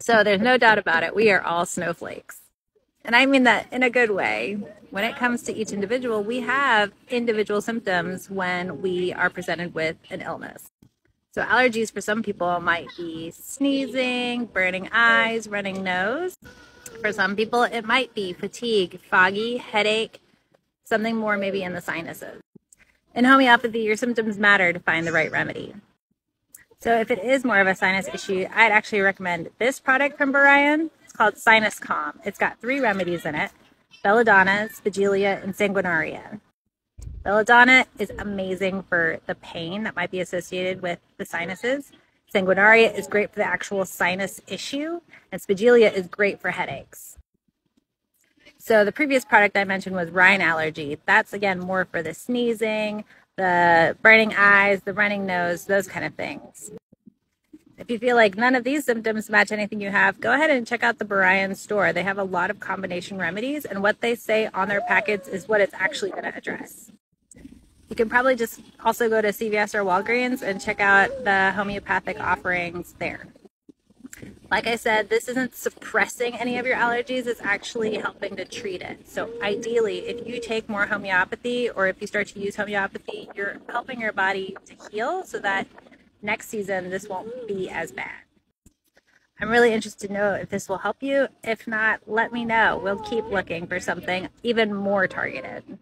So there's no doubt about it. We are all snowflakes. And I mean that in a good way. When it comes to each individual, we have individual symptoms when we are presented with an illness. So allergies for some people might be sneezing, burning eyes, running nose. For some people, it might be fatigue, foggy, headache, something more maybe in the sinuses. In homeopathy, your symptoms matter to find the right remedy. So if it is more of a sinus issue, I'd actually recommend this product from Banerji. It's called Sinus Calm. It's got 3 remedies in it: belladonna, spigellia, and sanguinaria. Belladonna is amazing for the pain that might be associated with the sinuses. Sanguinaria is great for the actual sinus issue, and spigellia is great for headaches. So the previous product I mentioned was Rhine allergy. That's, again, more for the sneezing, the burning eyes, the running nose, those kind of things. If you feel like none of these symptoms match anything you have, go ahead and check out the Banerji store. They have a lot of combination remedies, and what they say on their packets is what it's actually going to address. You can probably just also go to CVS or Walgreens and check out the homeopathic offerings there. Like I said, this isn't suppressing any of your allergies, it's actually helping to treat it. So ideally, if you take more homeopathy or if you start to use homeopathy, you're helping your body to heal so that next season this won't be as bad. I'm really interested to know if this will help you. If not, let me know. We'll keep looking for something even more targeted.